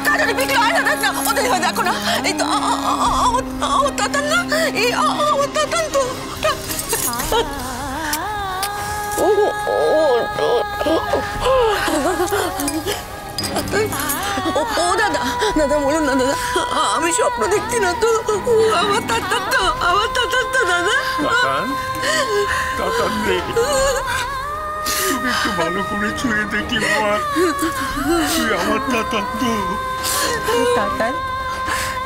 কাজে বিক্রি হয় না না ওদের দেখো না এই তো আমার তাতান না এই আমার তাতান তো ও দাদা দাদা বলুন না দাদা আমি স্বপ্ন দেখছি না তো আমার তাতান তো দাদা তুমি একটু ভালো করে ছুঁয়ে দেখি বাবা তুই আমার তাতান তো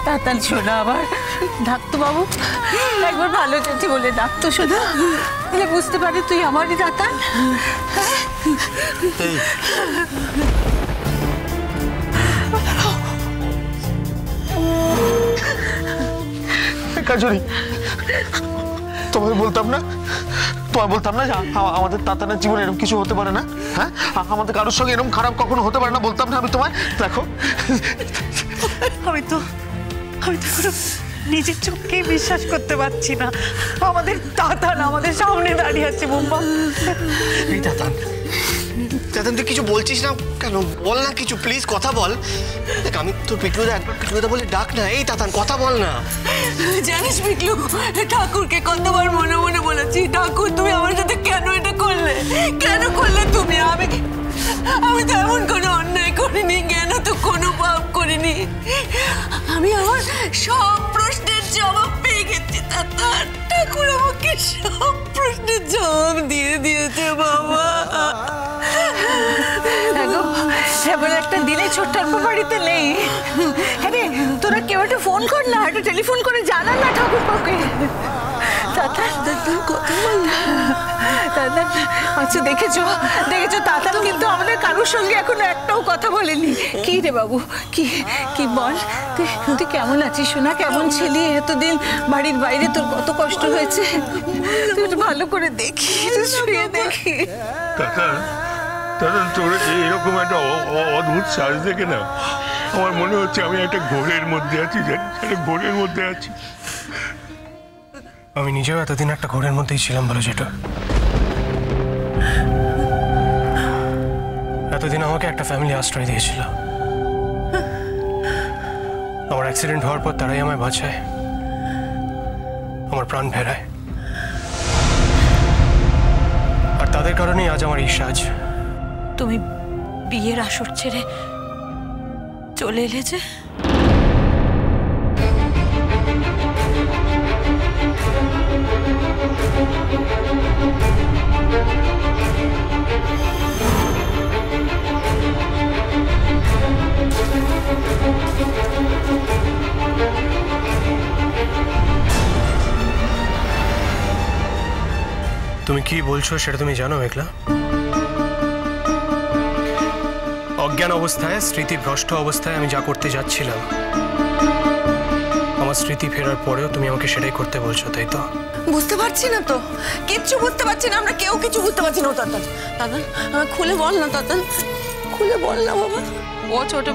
তাতান শোনা আবার ডাকতো বাবু একবার ভালো চেয়েছি বলে ডাকতো শোনা তাহলে বুঝতে পারে তুই আমারই তাতান কাজরি তোমায় বলতাম না যে আমাদের তাতানের জীবনে এরকম কিছু হতে পারে না। হ্যাঁ আমাদের কারোর সঙ্গে এরকম খারাপ কখনো হতে পারে না বলতাম না আমি তোমায়। দেখো আমি তো নিজের চোখকে বিশ্বাস করতে পারছি না আমাদের তাতান আমাদের সামনে দাঁড়িয়ে আছে। বোম্বা এই তাতান তুই কিছু বলছিস না কেন? বল না কিছু প্লিজ, কথা বল। দেখ আমি তোর পিটুদা একবার পিটুদা বলে ডাক না। এই তাতান কথা বল না। জানিস পিকলু ঠাকুরকে কতবার মনে মনে বলেছি ঠাকুর তুমি আমার সাথে কেন এটা করলে তুমি? আমি তো এমন কোনো অন্যায় করিনি, জ্ঞান তো কোনো পাপ করিনি। আমি আমার সব প্রশ্নের জবাব পেয়ে গেছি তাতান। ঠাকুর আমাকে সব প্রশ্নের জবাব দিয়ে দিয়েছে বাবা। এবার একটা দিনে ছোট্টার বাড়িতে নেই। হ্যাঁ রে তোরা কেউ একটা ফোন কর না, একটা টেলিফোন করে জানা না ঠাকুর পাকে। আচ্ছা দেখেছো তাতান কিন্তু আমাদের কারোর সঙ্গে এখনো একটাও কথা বলেনি। কি রে বাবু কি বল তুই কেমন আছিস শোনা? কেমন ছিলি এতদিন বাড়ির বাইরে? তোর কত কষ্ট হয়েছে তুই একটু ভালো করে দেখি, শুয়ে দেখি। দাদা তোর এরকম একটা অদ্ভুত সাজ দেখে না আমার মনে হচ্ছে আমি একটা ঘোরের মধ্যে আছি। আমি নিজেও এতদিন একটা ঘোরের মধ্যেই ছিলাম বলে যেটা। এতদিন আমাকে একটা ফ্যামিলি আশ্রয় দিয়েছিল। আমার অ্যাক্সিডেন্ট হওয়ার পর তারাই আমায় বাঁচায়, আমার প্রাণ ফেরায়। আর তাদের কারণেই আজ আমার এই সাজ। তুমি বিয়ের আসর ছেড়ে চলে এলে যে? তুমি কি বলছো সেটা তুমি জানো মেঘলা? অজ্ঞান অবস্থায়, স্মৃতিভ্রষ্ট অবস্থায় আমি যা করতে যাচ্ছিলাম, আমার স্মৃতি ফেরার পরেও তুমি আমাকে সেটাই করতে বলছো, তাই তো? বুঝতে পারছি না তো, কিচ্ছু বুঝতে পারছি না, আমরা কেউ কিছু বুঝতে পারছি না। তাতান খুলে বল না তাতান, খুলে বল না বাবা। ও ছোট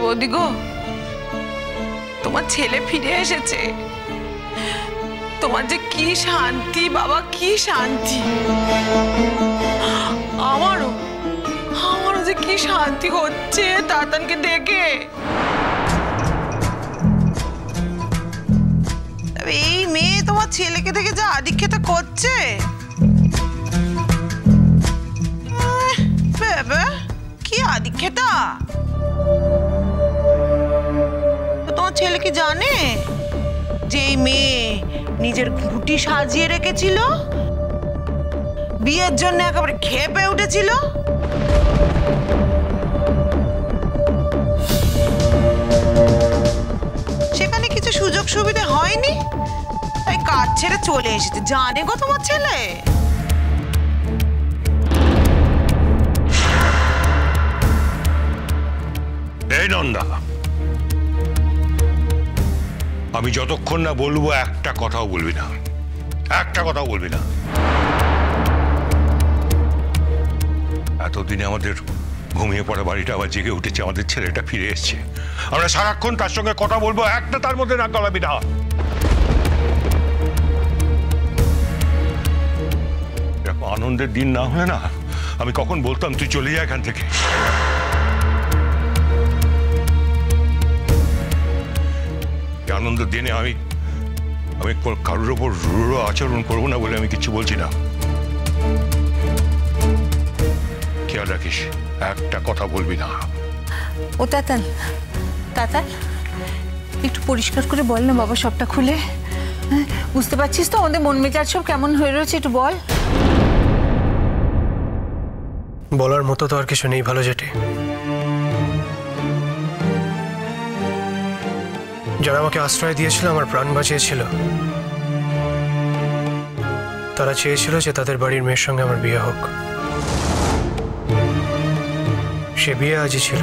বৌদি গো, তোমার ছেলে ফিরে এসেছে। তোমার যে কি শান্তি বাবা, কি শান্তি। আমারও যে কি শান্তি হচ্ছে তাতানকে দেখে। এই মেয়ে তোমার ছেলেকে দেখে যা আদিক্ষেতা করছে, কি আদিক্ষেতা। তোমার ছেলে কি জানে যে এই মেয়ে নিজের ঘুঁটি সাজিয়ে রেখেছিল, বিয়ের জন্য একেবারে খেপে উঠেছিল? সেখানে কিছু সুযোগ সুবিধা হয়নি, তাই কাজ ছেড়ে চলে এসেছে। জানে গো তোমার ছেলে। এই নন্দা, আমি যতক্ষণ না বলবো একটা কথাও বলবি না, এতদিনে আমাদের ঘুমিয়ে পড়া বাড়িটা আবার জেগে উঠেছে, আমাদের ছেলেটা ফিরে এসছে, আমরা সারাক্ষণ তার সঙ্গে কথা বলবো, একটা তার মধ্যে না গলাবি না। এরকম আনন্দের দিন না হলে না আমি কখন বলতাম তুই চলে যা এখান থেকে। আনন্দ দিনে আমি কারোর ওপর রূঢ় আচরণ করবো না বলে আমি কিছু বলছি না। খেয়াল রাখিস, একটা কথা বলবি না। ও তাতাল, তাতাল একটু পরিষ্কার করে বল না বাবা, সবটা খুলে। বুঝতে পারছিস তো আমাদের মন মেজাজ সব কেমন হয়ে রয়েছে, একটু বল। বলার মতো তো আর কিছু নেই ভালো জেঠি। যারা আমাকে আশ্রয় দিয়েছিল, আমার প্রাণ বাঁচিয়েছিল, তারা চেয়েছিল যে তাদের বাড়ির মেয়ের সঙ্গে আমার বিয়ে হোক। সে বিয়ে আজই ছিল।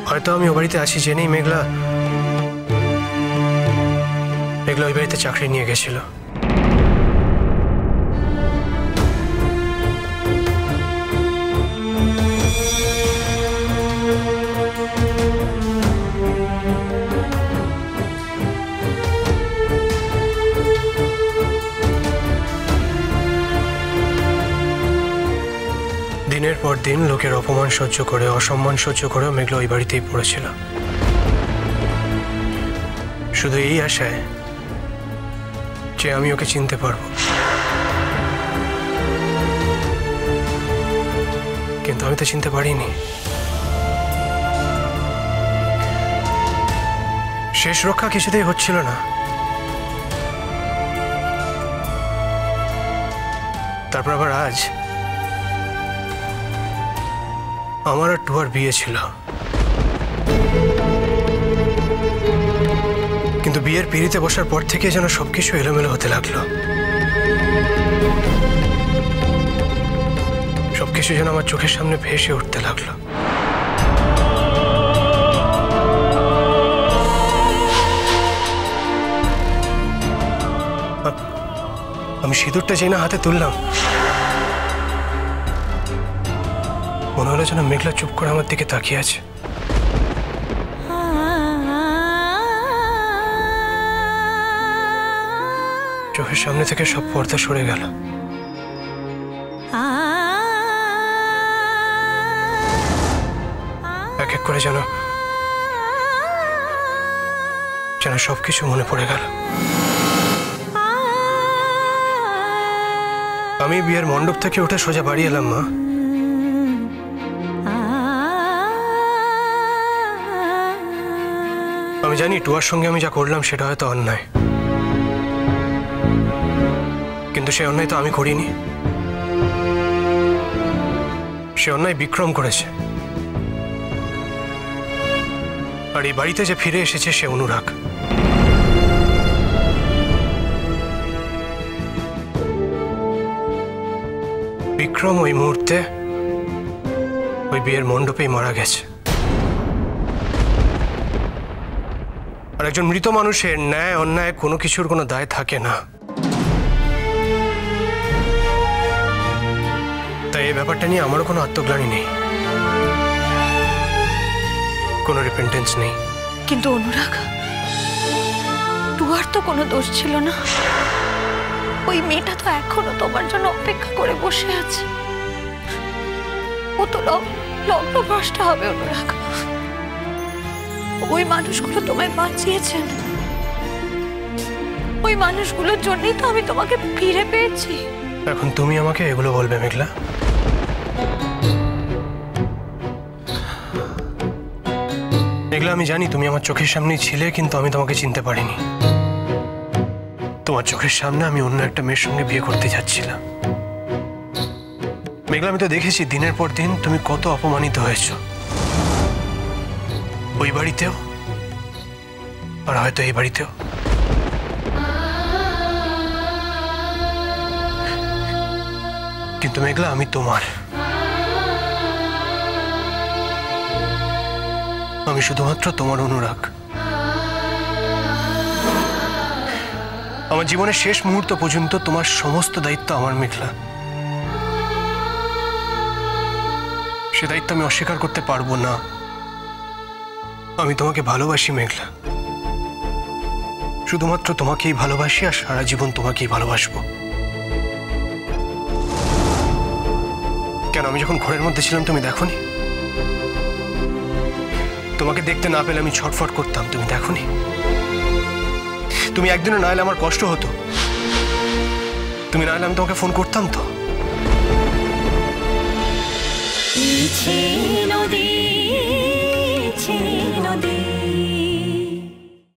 হয়তো আমি ও বাড়িতে আছি জেনেই মেঘলা ওই বাড়িতে চাকরি নিয়ে গেছিল। দিনের পর দিন লোকের অপমান সহ্য করে, অসম্মান সহ্য করেও মেঘলা ওই বাড়িতেই পড়েছিল, শুধু এই আশায় যে আমি ওকে চিনতে পারবো। কিন্তু আমি তো চিনতে পারিনি। শেষ রক্ষা কিছুতেই হচ্ছিল না। তারপর আবার আজ আমার আর টুয়ার বিয়ে ছিল, কিন্তু বিয়ের পিঁড়িতে বসার পর থেকে যেন সবকিছু এলোমেলো হতে লাগলো। সবকিছু যেন আমার চোখের সামনে ভেসে উঠতে লাগলো। আমি সিঁদুরটা যেই না হাতে তুললাম, মনে হলো যেন মেঘলা চুপ করে আমার দিকে তাকিয়ে আছে। চোখের সামনে থেকে সব পর্দা সরে গেল। এক এক করে যেন সবকিছু মনে পড়ে গেল। আমি বিয়ের মণ্ডপ থেকে উঠে সোজা বাড়ি এলাম মা। আমি জানি টুয়ার সঙ্গে আমি যা করলাম সেটা হয়তো অন্যায়, কিন্তু সে অন্যায় তো আমি করিনি। সে অন্যায় বিক্রম করেছে। আর এই বাড়িতে যে ফিরে এসেছে সে অনুরাগ। বিক্রম ওই মুহূর্তে ওই বিয়ের মণ্ডপেই মারা গেছে। আর একজন মৃত মানুষের ন্যায় অন্যায় কোনো কিছুর কোনো দায় থাকে না। তাই এই ব্যাপারটা নিয়ে আমারও কোনো আত্মগ্লানি নেই, কোনো রিপেন্টেন্স নেই। কিন্তু অনুরাগ, টুয়ার তো কোনো দোষ ছিল না। ওই মেয়েটা তো এখনো তোমার জন্য অপেক্ষা করে বসে আছে। ও তো লগ্নভ্রষ্ট হবে অনুরাগ। ওই মানুষগুলো তোমায় বাঁচিয়েছেন। ওই মানুষগুলোর জন্যই তো আমি তোমাকে ফিরে পেয়েছি। এখন তুমি আমাকে এগুলো বলবে মেঘলা? মেঘলা, আমি জানি তুমি আমার চোখের সামনেই ছিলে, কিন্তু আমি তোমাকে চিনতে পারিনি। তোমার চোখের সামনে আমি অন্য একটা মেয়ের সঙ্গে বিয়ে করতে যাচ্ছিলাম। মেঘলা, আমি তো দেখেছি দিনের পর দিন তুমি কত অপমানিত হয়েছ, ওই বাড়িতেও আর হয়তো এই বাড়িতেও। কিন্তু মেঘলা, আমি তোমার। আমি শুধুমাত্র তোমার অনুরাগ। আমার জীবনের শেষ মুহূর্ত পর্যন্ত তোমার সমস্ত দায়িত্ব আমার মেঘলা। সে দায়িত্ব আমি অস্বীকার করতে পারবো না। আমি তোমাকে ভালোবাসি মেঘলা, শুধুমাত্র তোমাকেই ভালোবাসি, আর সারা জীবন তোমাকেই ভালোবাসবো। কেন, আমি যখন ঘরের মধ্যে ছিলাম তুমি দেখোনি? তোমাকে দেখতে না পেলে আমি ছটফট করতাম, তুমি দেখোনি? তুমি একদিনও না এলে আমার কষ্ট হতো, তুমি না এলে আমি তোমাকে ফোন করতাম তো। নদী